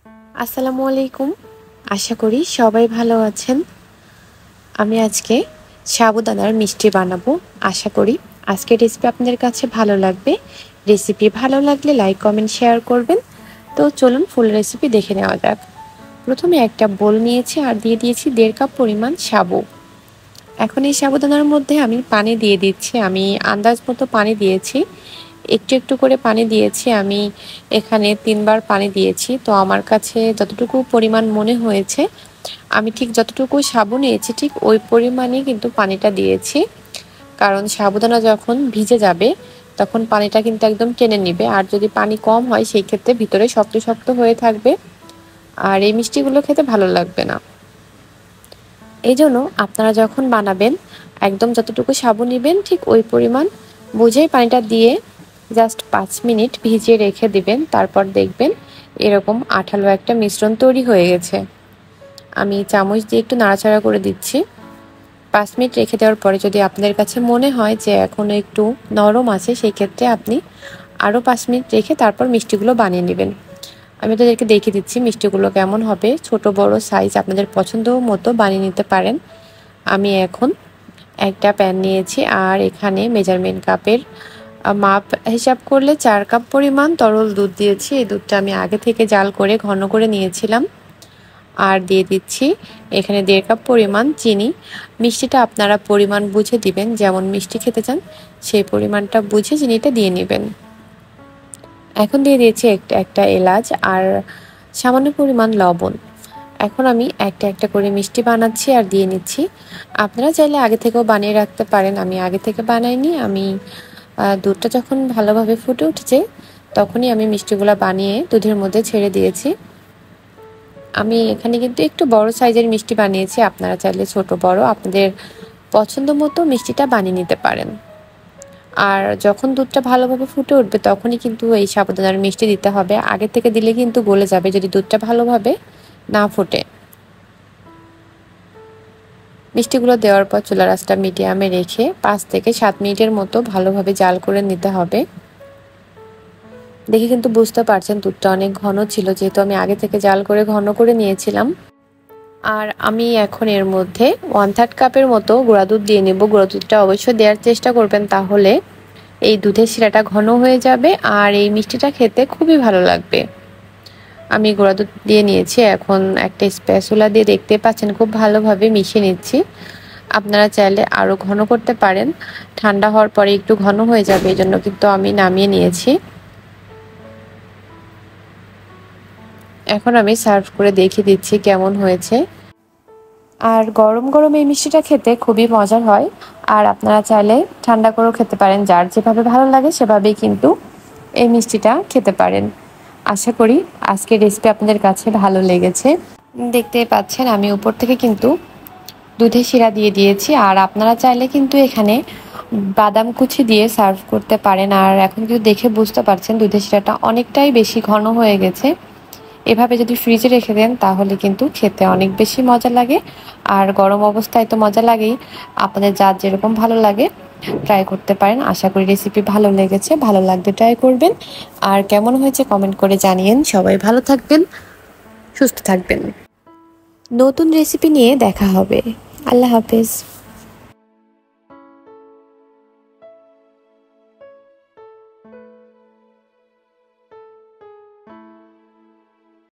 আসসালামু আলাইকুম। আশা করি সবাই ভালো আছেন। আমি আজকে সাবুদানার মিষ্টি বানাবো। আশা করি আজকের রেসিপি আপনাদের কাছে ভালো লাগবে। রেসিপি ভালো লাগলে লাইক, কমেন্ট, শেয়ার করবেন। তো চলুন ফুল রেসিপি দেখে নেওয়া যাক। প্রথমে একটা বোল নিয়েছি আর দিয়ে দিয়েছি 1.5 কাপ পরিমাণ সাবু। এখন এই সাবুদানার মধ্যে আমি পানি দিয়ে দিচ্ছি। আমি আন্দাজ মতো পানি দিয়েছি। একটু একটু করে পানি দিয়েছি। আমি এখানে 3 বার পানি দিয়েছি। তো আমার কাছে যতটুকু পরিমাণ মনে হয়েছে, আমি ঠিক যতটুকু সাবু নিয়েছি ঠিক ওই পরিমাণেই কিন্তু পানিটা দিয়েছি। কারণ সাবুদানা যখন ভিজে যাবে তখন পানিটা কিন্তু একদম টেনে নিবে। আর যদি পানি কম হয় সেই ক্ষেত্রে ভিতরে শক্ত শক্ত হয়ে থাকবে আর এই মিষ্টিগুলো খেতে ভালো লাগবে না। এই জন্য আপনারা যখন বানাবেন একদম যতটুকু সাবু নেবেন ঠিক ওই পরিমাণ বুঝেই পানিটা দিয়ে জাস্ট 5 মিনিট ভিজিয়ে রেখে দিবেন। তারপর দেখবেন এরকম আঠালো একটা মিশ্রণ তৈরি হয়ে গেছে। আমি চামচ দিয়ে একটু নাড়াচাড়া করে দিচ্ছি। 5 মিনিট রেখে দেওয়ার পরে যদি আপনাদের কাছে মনে হয় যে এখনও একটু নরম আছে, সেই ক্ষেত্রে আপনি আরও 5 মিনিট রেখে তারপর মিষ্টিগুলো বানিয়ে নেবেন। আমি তাদেরকে দেখিয়ে দিচ্ছি মিষ্টিগুলো কেমন হবে। ছোট বড় সাইজ আপনাদের পছন্দ মতো বানিয়ে নিতে পারেন। আমি এখন একটা প্যান নিয়েছি আর এখানে মেজারমেন্ট কাপের মাপ হিসাব করলে 4 কাপ পরিমাণ তরল দুধ দিয়েছি। এই দুধটা আমি আগে থেকে জাল করে ঘন করে নিয়েছিলাম। আর দিয়ে দিচ্ছি এখানে 1.5 কাপ পরিমাণ চিনি। মিষ্টিটা আপনারা পরিমাণ বুঝে দিবেন, যেমন মিষ্টি খেতে চান সেই পরিমাণটা বুঝে চিনিটা দিয়ে নেবেন। এখন দিয়ে দিয়েছি একটা এলাচ আর সামান্য পরিমাণ লবণ। এখন আমি একটা একটা করে মিষ্টি বানাচ্ছি আর দিয়ে নিচ্ছি। আপনারা চাইলে আগে থেকেও বানিয়ে রাখতে পারেন। আমি আগে থেকে বানাইনি। আমি দুধটা যখন ভালোভাবে ফুটে উঠেছে তখনই আমি মিষ্টিগুলো বানিয়ে দুধের মধ্যে ছেড়ে দিয়েছি। আমি এখানে কিন্তু একটু বড় সাইজের মিষ্টি বানিয়েছি। আপনারা চাইলে ছোট বড় আপনাদের পছন্দ মতো মিষ্টিটা বানিয়ে নিতে পারেন। আর যখন দুধটা ভালোভাবে ফুটে উঠবে তখনই কিন্তু এই সাবুদানার মিষ্টি দিতে হবে। আগে থেকে দিলে কিন্তু গলে যাবে যদি দুধটা ভালোভাবে না ফোটে। মিষ্টিগুলো দেওয়ার পর চুলার আঁচটা মিডিয়ামে রেখে 5 থেকে 7 মিনিটের মতো ভালোভাবে জাল করে নিতে হবে। দেখে কিন্তু বুঝতে পারছেন দুধটা অনেক ঘন ছিল, যেহেতু আমি আগে থেকে জাল করে ঘন করে নিয়েছিলাম। আর আমি এখন এর মধ্যে 1/3 কাপের মতো গুঁড়া দুধ দিয়ে নেব। গুঁড়া দুধটা অবশ্যই দেওয়ার চেষ্টা করবেন, তাহলে এই দুধের শিরাটা ঘন হয়ে যাবে আর এই মিষ্টিটা খেতে খুবই ভালো লাগবে। আমি গুঁড়া দুধ দিয়ে নিয়েছি। এখন একটা স্প্যাচুলা দিয়ে দেখতে পাচ্ছেন খুব ভালোভাবে মিশিয়ে নিচ্ছি। আপনারা চাইলে আরও ঘন করতে পারেন। ঠান্ডা হওয়ার পরে একটু ঘন হয়ে যাবে, এই জন্য কিন্তু আমি নামিয়ে নিয়েছি। এখন আমি সার্ভ করে দেখিয়ে দিচ্ছি কেমন হয়েছে। আর গরম গরম এই মিষ্টিটা খেতে খুবই মজার হয়। আর আপনারা চাইলে ঠান্ডা করেও খেতে পারেন, যার যেভাবে ভালো লাগে সেভাবেই কিন্তু এই মিষ্টিটা খেতে পারেন। আশা করি আজকের রেসিপি আপনাদের কাছে ভালো লেগেছে। দেখতেই পাচ্ছেন আমি উপর থেকে কিন্তু দুধের শিরা দিয়ে দিয়েছি। আর আপনারা চাইলে কিন্তু এখানে বাদাম কুচি দিয়ে সার্ভ করতে পারেন। আর এখন কিন্তু দেখে বুঝতে পারছেন দুধের শিরাটা অনেকটাই বেশি ঘন হয়ে গেছে। এভাবে যদি ফ্রিজে রেখে দেন তাহলে কিন্তু খেতে অনেক বেশি মজা লাগে। আর গরম অবস্থায় তো মজা লাগেই। আপনাদের যার যেরকম ভালো লাগে ট্রাই করতে পারেন। আশা করি রেসিপি ভালো লেগেছে। ভালো লাগলে ট্রাই করবেন। আর কেমন হয়েছে কমেন্ট করে জানিয়েন। সবাই ভালো থাকবেন, সুস্থ থাকবেন। নতুন রেসিপি নিয়ে দেখা হবে। আল্লাহ হাফেজ।